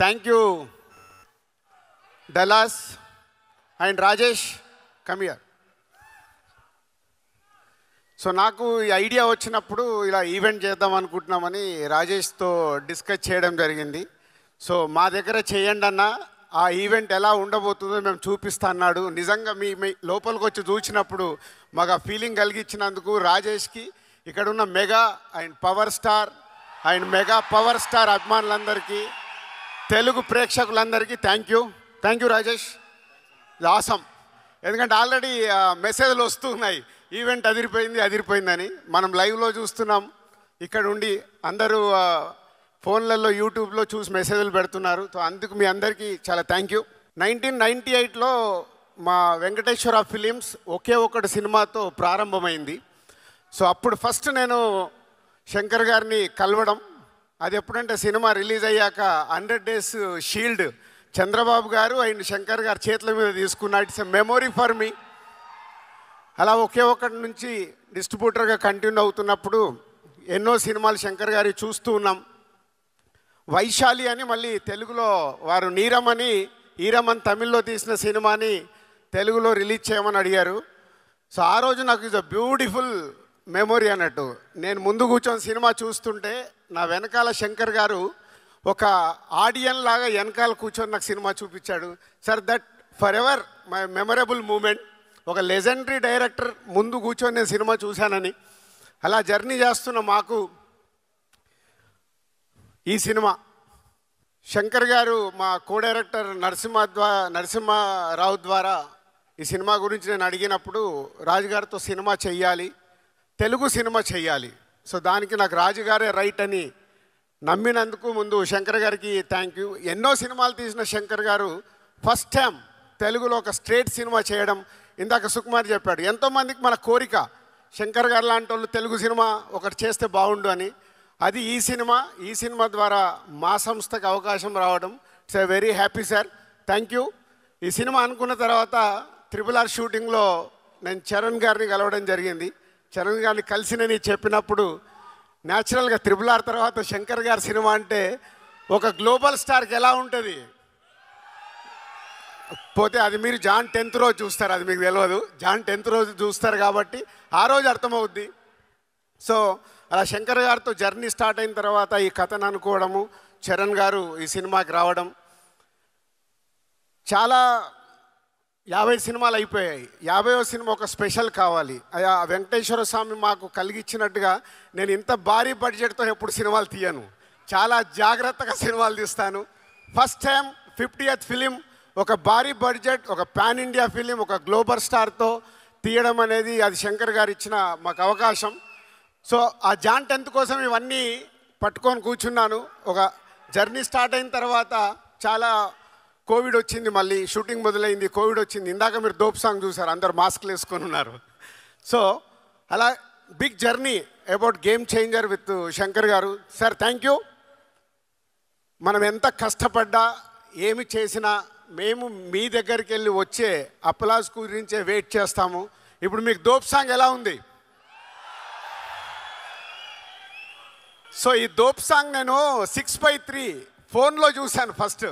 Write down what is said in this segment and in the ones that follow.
Thank you, Dallas and Rajesh. Come here. So నాకు ఈ idea వచ్చినప్పుడు ఇలా ఈవెంట్ చేద్దాం అనుకుంటున్నామని రాజేష్తో డిస్కస్ చేయడం జరిగింది. సో మా దగ్గర చేయండి అన్న, ఆ ఈవెంట్ ఎలా ఉండబోతుందో మేము చూపిస్తా అన్నాడు. నిజంగా మీ లోపలికి వచ్చి చూసినప్పుడు మాకు ఆ ఫీలింగ్ కలిగించినందుకు రాజేష్కి, ఇక్కడ ఉన్న మెగా అండ్ పవర్ స్టార్ అభిమానులందరికీ, తెలుగు ప్రేక్షకులందరికీ థ్యాంక్ యూ రాజేష్. ఆసమ్. ఎందుకంటే ఆల్రెడీ మెసేజ్లు వస్తున్నాయి, ఈవెంట్ అదిరిపోయిందని. మనం లైవ్లో చూస్తున్నాం, ఇక్కడ ఉండి అందరూ ఫోన్లలో యూట్యూబ్లో చూసి మెసేజ్లు పెడుతున్నారు. సో అందుకు మీ అందరికీ చాలా థ్యాంక్ యూ. 1998లో మా వెంకటేశ్వర ఫిలిమ్స్ ఒకే ఒకటి సినిమాతో ప్రారంభమైంది. సో అప్పుడు ఫస్ట్ నేను శంకర్ గారిని కలవడం, అది ఎప్పుడంటే సినిమా రిలీజ్ అయ్యాక 100 days షీల్డ్ చంద్రబాబు గారు అండ్ శంకర్ గారు చేతుల మీద తీసుకున్నా. It's a memory for me. అలా ఒకే ఒకటి నుంచి డిస్ట్రిబ్యూటర్గా కంటిన్యూ అవుతున్నప్పుడు ఎన్నో సినిమాలు శంకర్ గారి చూస్తూ ఉన్నాం. వైశాలి అని మళ్ళీ తెలుగులో వారు ఈరమని తమిళ్లో తీసిన సినిమాని తెలుగులో రిలీజ్ చేయమని అడిగారు. సో ఆ రోజు నాకు ఇది బ్యూటిఫుల్ మెమొరీ అన్నట్టు. నేను ముందు కూర్చొని సినిమా చూస్తుంటే నా వెనకాల శంకర్ గారు ఒక ఆడియన్ లాగా వెనకాల కూర్చొని నాకు సినిమా చూపించాడు. Sir, that forever my memorable moment. ఒక లెజెండరీ డైరెక్టర్ ముందు కూర్చొని నేను సినిమా చూశానని. అలా జర్నీ చేస్తున్న మాకు ఈ సినిమా శంకర్ గారు మా కో డైరెక్టర్ నరసింహారావు ద్వారా ఈ సినిమా గురించి నేను అడిగినప్పుడు, రాజుగారితో సినిమా చెయ్యాలి, తెలుగు సినిమా చెయ్యాలి, సో దానికి నాకు రాజుగారే రైట్ అని నమ్మినందుకు ముందు శంకర్ గారికి థ్యాంక్ యూ. ఎన్నో సినిమాలు తీసిన శంకర్ గారు ఫస్ట్ టైం తెలుగులో ఒక స్ట్రేట్ సినిమా చేయడం. ఇందాక సుకుమార్ చెప్పాడు, ఎంతోమందికి మన కోరిక శంకర్ గారు లాంటి వాళ్ళు తెలుగు సినిమా ఒకటి చేస్తే బాగుండు అని. అది ఈ సినిమా ద్వారా మా సంస్థకు అవకాశం రావడం. It's a very happy sir, thank you. ఈ సినిమా అనుకున్న తర్వాత RRR షూటింగ్లో నేను చరణ్ గారిని కలవడం జరిగింది. చరణ్ గారిని కలిసినని చెప్పినప్పుడు న్యాచురల్గా RRR తర్వాత శంకర్ గారి సినిమా అంటే ఒక గ్లోబల్ స్టార్కి ఎలా ఉంటుంది పోతే, అది మీరు జాన్ 10th రోజు చూస్తారు, అది మీకు తెలియదు. జాన్ 10th రోజు చూస్తారు కాబట్టి ఆ రోజు అర్థమవుద్ది. సో అలా శంకర్ గారితో జర్నీ స్టార్ట్ అయిన తర్వాత ఈ కథను అనుకోవడము, చరణ్ గారు ఈ సినిమాకి రావడం, చాలా 50 సినిమాలు అయిపోయాయి. 50వ సినిమా ఒక స్పెషల్ కావాలి. వెంకటేశ్వర స్వామి మాకు కలిగించినట్టుగా నేను ఇంత భారీ బడ్జెట్తో ఎప్పుడు సినిమాలు తీయను, చాలా జాగ్రత్తగా సినిమాలు తీస్తాను. ఫస్ట్ టైం 50th ఫిలిం, ఒక భారీ బడ్జెట్, ఒక పాన్ ఇండియా ఫిలిం, ఒక గ్లోబల్ స్టార్తో తీయడం అనేది అది శంకర్ గారు ఇచ్చిన మాకు అవకాశం. సో ఆ జాన్ 10th కోసం ఇవన్నీ పట్టుకొని కూర్చున్నాను. ఒక జర్నీ స్టార్ట్ అయిన తర్వాత చాలా కోవిడ్ వచ్చింది, మళ్ళీ షూటింగ్ మొదలైంది, కోవిడ్ వచ్చింది. ఇందాక మీరు దోప్ సాంగ్ చూసారు, అందరు మాస్క్లు వేసుకొని ఉన్నారు. సో అలా big journey about game changer with Shankar garu. Sir thank you. మనం ఎంత కష్టపడ్డా ఏమి చేసినా మేము మీ దగ్గరికి వెళ్ళి వచ్చే అప్లాజ్ గురించే వెయిట్ చేస్తాము. ఇప్పుడు మీకు దోప్ సాంగ్ ఎలా ఉంది? సో ఈ దోప్ సాంగ్ నేను 6/3 ఫోన్లో చూశాను. ఫస్ట్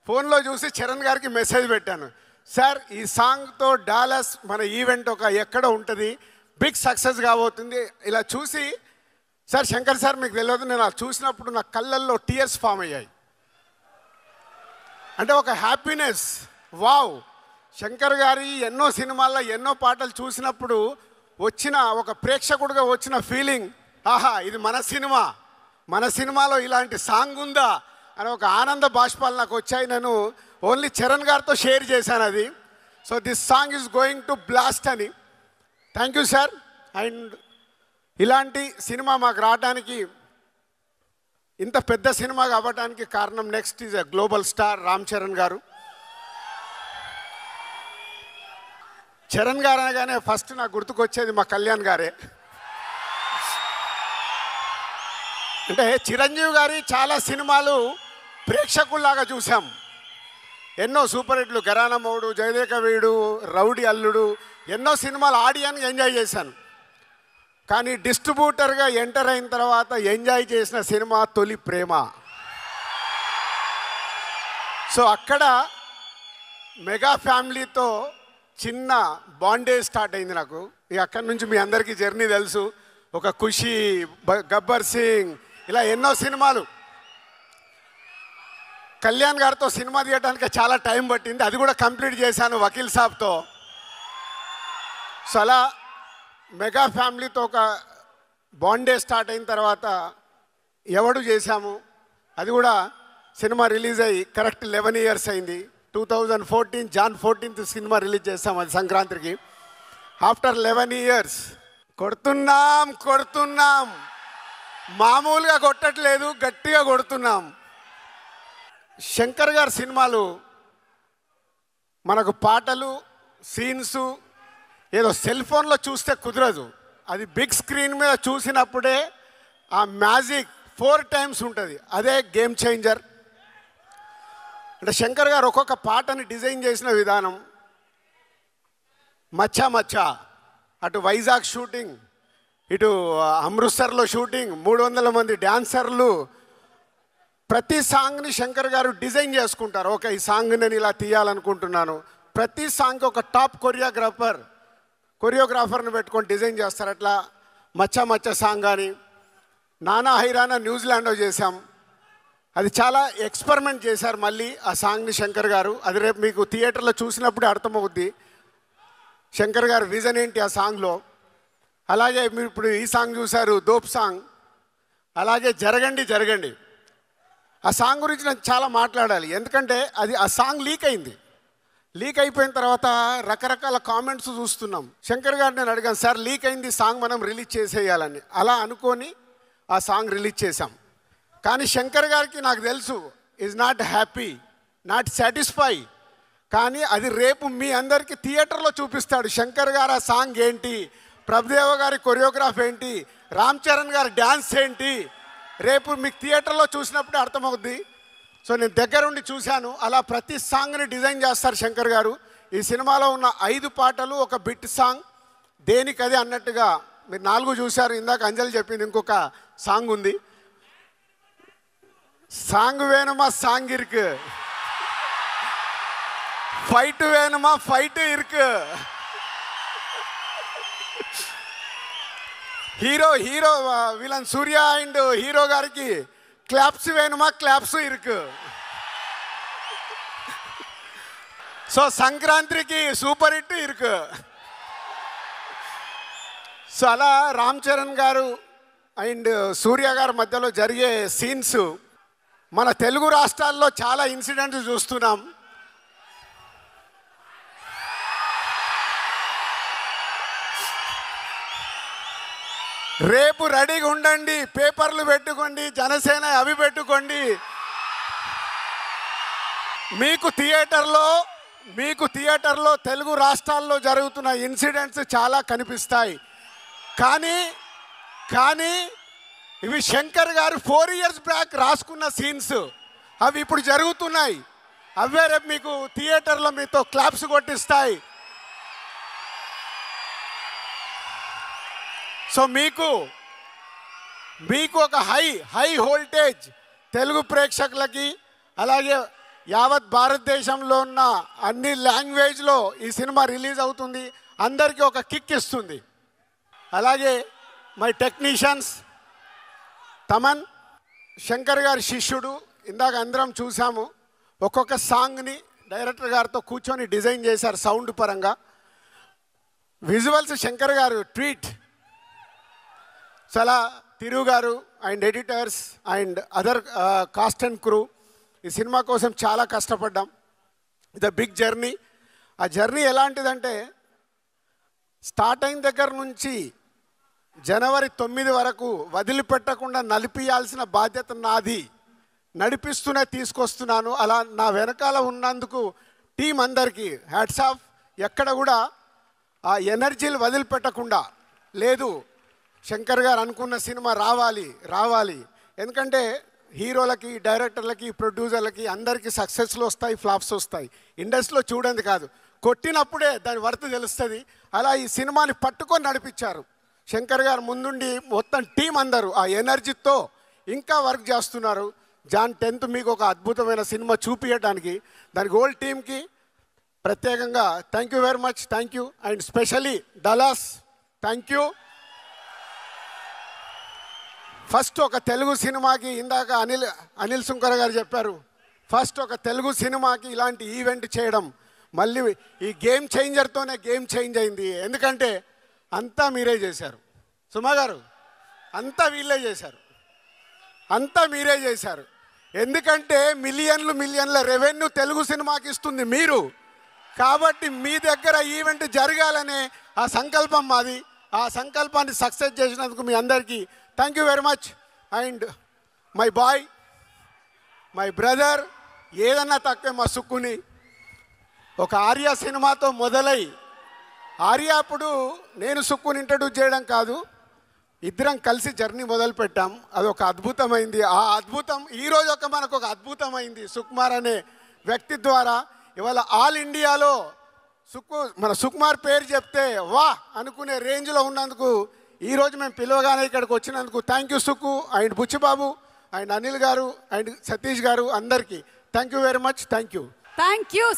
ఫోన్లో చూసి చరణ్ గారికి మెసేజ్ పెట్టాను, సార్ ఈ సాంగ్తో డాలస్ మన ఈవెంట్ ఒక ఎక్కడ ఉంటుంది, బిగ్ సక్సెస్ కాబోతుంది. ఇలా చూసి, సార్ శంకర్ సార్ మీకు తెలియదు, నేను అది చూసినప్పుడు నా కళ్ళల్లో టీయర్స్ ఫామ్ అయ్యాయి. అంటే ఒక హ్యాపీనెస్. వావ్, శంకర్ గారి ఎన్నో సినిమాల్లో ఎన్నో పాటలు చూసినప్పుడు వచ్చిన ఒక ప్రేక్షకుడిగా వచ్చిన ఫీలింగ్, ఆహా ఇది మన సినిమాలో ఇలాంటి సాంగ్ ఉందా అని ఒక ఆనంద బాష్పాలు నాకు వచ్చాయి. నేను ఓన్లీ చరణ్ గారితో షేర్ చేశాను అది. So this song is going to blast అని. Thank you sir. అండ్ ఇలాంటి సినిమా మాకు రావడానికి, ఇంత పెద్ద సినిమా కావడానికి కారణం next is a global star Ram Charan garu. Charan గారు అనగానే ఫస్ట్ నాకు గుర్తుకొచ్చేది మా కళ్యాణ్ గారే. అంటే చిరంజీవి గారి చాలా సినిమాలు ప్రేక్షకుల్లాగా చూసాం. ఎన్నో సూపర్ హిట్లు, ఘరానా మొగుడు, జయదేక వీడు, రౌడీ అల్లుడు, ఎన్నో సినిమాలు ఆడియన్గా ఎంజాయ్ చేశాను. కానీ డిస్ట్రిబ్యూటర్గా ఎంటర్ అయిన తర్వాత ఎంజాయ్ చేసిన సినిమా తొలి ప్రేమ. సో అక్కడ మెగా ఫ్యామిలీతో చిన్న బాండేజ్ స్టార్ట్ అయింది నాకు. ఇక అక్కడి నుంచి మీ అందరికీ జర్నీ తెలుసు. ఒక ఖుషి, గబ్బర్ సింగ్, ఇలా ఎన్నో సినిమాలు. కళ్యాణ్ గారితో సినిమా తీయడానికి చాలా టైం పట్టింది, అది కూడా కంప్లీట్ చేశాను వకీల్ సాబ్తో. సో అలా మెగా ఫ్యామిలీతో ఒక బాండే స్టార్ట్ అయిన తర్వాత ఎవడు చేశాము, అది కూడా సినిమా రిలీజ్ అయ్యి కరెక్ట్ 11 years అయింది. 2014 Jan 14th సినిమా రిలీజ్ చేస్తాం, అది సంక్రాంతికి. ఆఫ్టర్ 11 years కొడుతున్నాం, మామూలుగా కొట్టట్లేదు, గట్టిగా కొడుతున్నాం. శంకర్ గారి సినిమాలు మనకు పాటలు, సీన్స్ ఏదో సెల్ ఫోన్లో చూస్తే కుదరదు. అది బిగ్ స్క్రీన్ మీద చూసినప్పుడే ఆ మ్యాజిక్ 4 times ఉంటుంది. అదే గేమ్ చేంజర్. అంటే శంకర్ గారు ఒక్కొక్క పాటని డిజైన్ చేసిన విధానం, మచ్చా మచ్చా, అటు వైజాగ్ షూటింగ్, ఇటు అమృత్సర్లో షూటింగ్, 300 మంది డ్యాన్సర్లు, ప్రతి సాంగ్ని శంకర్ గారు డిజైన్ చేసుకుంటారు. ఓకే, ఈ సాంగ్ నేను ఇలా తీయాలనుకుంటున్నాను. ప్రతి సాంగ్కి ఒక టాప్ కొరియోగ్రాఫర్ని పెట్టుకొని డిజైన్ చేస్తారు. అట్లా మచ్చా మచ్చా సాంగ్ కానీ, నానా హైరానా న్యూజిలాండ్లో చేశాం. అది చాలా ఎక్స్పెరిమెంట్ చేశారు మళ్ళీ ఆ సాంగ్ని శంకర్ గారు. అది రేపు మీకు థియేటర్లో చూసినప్పుడే అర్థమవుద్ది శంకర్ గారు విజన్ ఏంటి ఆ సాంగ్లో. అలాగే మీరు ఇప్పుడు ఈ సాంగ్ చూశారు, దోప్ సాంగ్. అలాగే జరగండి. ఆ సాంగ్ గురించి నేను చాలా మాట్లాడాలి, ఎందుకంటే ఆ సాంగ్ లీక్ అయింది. లీక్ అయిపోయిన తర్వాత రకరకాల కామెంట్స్ చూస్తున్నాం. శంకర్ గారు నేను అడిగాను, సార్ లీక్ అయింది సాంగ్, మనం రిలీజ్ చేసేయాలని. అలా అనుకొని ఆ సాంగ్ రిలీజ్ చేశాం. కానీ శంకర్ గారికి నాకు తెలుసు is not happy, not satisfy. కానీ అది రేపు మీ అందరికీ థియేటర్లో చూపిస్తాడు. శంకర్ గారు ఆ సాంగ్ ఏంటి, ప్రభుదేవ గారి కొరియోగ్రాఫ్ ఏంటి, రామ్ చరణ్ గారి డ్యాన్స్ ఏంటి, రేపు మీకు థియేటర్లో చూసినప్పుడే అర్థమవుద్ది. సో నేను దగ్గరుండి చూశాను. అలా ప్రతి సాంగ్ని డిజైన్ చేస్తారు శంకర్ గారు. ఈ సినిమాలో ఉన్న 5 పాటలు ఒక బిట్ సాంగ్, దేనికది అన్నట్టుగా. మీరు 4 చూశారు, ఇందాక అంజలి చెప్పింది ఇంకొక సాంగ్ ఉంది. సాంగ్ వేணுమా సాంగ్ ఇరుకు, ఫైట్ వేணுమా ఫైట్ ఇరుకు, హీరో వీళ్ళని సూర్య అండ్ హీరో గారికి క్లాప్స్ వేணுమా క్లాప్స్ ఇరుకు. సో సంక్రాంతికి సూపర్ హిట్ ఇరుకు. సో అలా రామ్ చరణ్ గారు అండ్ సూర్య గారి మధ్యలో జరిగే సీన్స్ మన తెలుగు రాష్ట్రాల్లో చాలా ఇన్సిడెంట్స్ చూస్తున్నాం. రేపు రెడీగా ఉండండి, పేపర్లు పెట్టుకోండి, జనసేన అవి పెట్టుకోండి. మీకు థియేటర్లో తెలుగు రాష్ట్రాల్లో జరుగుతున్న ఇన్సిడెంట్స్ చాలా కనిపిస్తాయి. కానీ ఇవి శంకర్ గారు 4 years బ్యాక్ రాసుకున్న సీన్స్, అవి ఇప్పుడు జరుగుతున్నాయి. అవే రేపు మీకు థియేటర్లో మీతో క్లాప్స్ కొట్టిస్తాయి. సో మీకు ఒక హై వోల్టేజ్ తెలుగు ప్రేక్షకులకి, అలాగే యావత్ భారతదేశంలో ఉన్న అన్ని లాంగ్వేజ్లో ఈ సినిమా రిలీజ్ అవుతుంది. అందరికీ ఒక కిక్ ఇస్తుంది. అలాగే మై టెక్నీషియన్స్ తమన్, శంకర్ గారి శిష్యుడు. ఇందాక అందరం చూసాము, ఒక్కొక్క సాంగ్ని డైరెక్టర్ గారితో కూర్చొని డిజైన్ చేశారు సౌండ్ పరంగా. విజువల్స్ శంకర్ గారు ట్వీట్. చాలా తిరు గారు and editors and other cost and crew ఈ సినిమా కోసం చాలా కష్టపడ్డాం. ఇది బిగ్ జర్నీ. ఆ జర్నీ ఎలాంటిదంటే స్టార్ట్ అయిన దగ్గర నుంచి జనవరి 9 వరకు వదిలిపెట్టకుండా నడిపియాల్సిన బాధ్యత నాది. నడిపిస్తూనే తీసుకొస్తున్నాను. అలా నా వెనకాల ఉన్నందుకు టీం అందరికీ హ్యాట్స్ ఆఫ్. ఎక్కడ కూడా ఆ ఎనర్జీలు వదిలిపెట్టకుండా లేదు, శంకర్ గారు అనుకున్న సినిమా రావాలి. ఎందుకంటే హీరోలకి, డైరెక్టర్లకి, ప్రొడ్యూసర్లకి అందరికీ సక్సెస్లు వస్తాయి, ఫ్లాప్స్ వస్తాయి. ఇండస్ట్రీలో చూడండి కాదు, కొట్టినప్పుడే దాని వర్త్ తెలుస్తుంది. అలా ఈ సినిమాని పట్టుకొని నడిపించారు శంకర్ గారు. ముందుండి మొత్తం టీం అందరూ ఆ ఎనర్జీతో ఇంకా వర్క్ చేస్తున్నారు. జాన్ 10th మీకు ఒక అద్భుతమైన సినిమా చూపించడానికి దానికి హోల్ టీమ్కి ప్రత్యేకంగా thank you very much, thank you. And specially Dallas thank you. First ఒక తెలుగు సినిమాకి ఇందాక అనిల్ సుంకర్ గారు చెప్పారు, ఫస్ట్ ఒక తెలుగు సినిమాకి ఇలాంటి ఈవెంట్ చేయడం మళ్ళీ ఈ గేమ్ చేంజర్తోనే గేమ్ చేంజ్ అయింది. ఎందుకంటే అంతా మీరే చేశారు సుమా గారు, అంతా వీళ్ళే చేశారు, అంతా మీరే చేశారు. ఎందుకంటే మిలియన్ల రెవెన్యూ తెలుగు సినిమాకి ఇస్తుంది మీరు. కాబట్టి మీ దగ్గర ఈవెంట్ జరగాలనే ఆ సంకల్పం మాది. ఆ సంకల్పాన్ని సక్సెస్ చేసినందుకు మీ అందరికీ thank you very much. And my boy, my brother, ఏదన్నా తక్కువే మా సుక్కుని. ఒక ఆర్య సినిమాతో మొదలై ఆర్య అప్పుడు నేను సుక్కుని ఇంట్రడ్యూస్ చేయడం కాదు, ఇద్దరం కలిసి జర్నీ మొదలుపెట్టాం. అది ఒక అద్భుతమైంది. ఆ అద్భుతం ఈరోజు మనకు ఒక అద్భుతమైంది సుకుమార్ అనే వ్యక్తి ద్వారా. ఇవాళ ఆల్ ఇండియాలో మన సుకుమార్ పేరు చెప్తే వా అనుకునే రేంజ్లో ఉన్నందుకు ఈరోజు మేము పిలవగానే ఇక్కడికి వచ్చినందుకు thank you Sukku and Buchibabu and Anil garu and Satish garu అందరికీ thank you very much. Thank you. Thank you.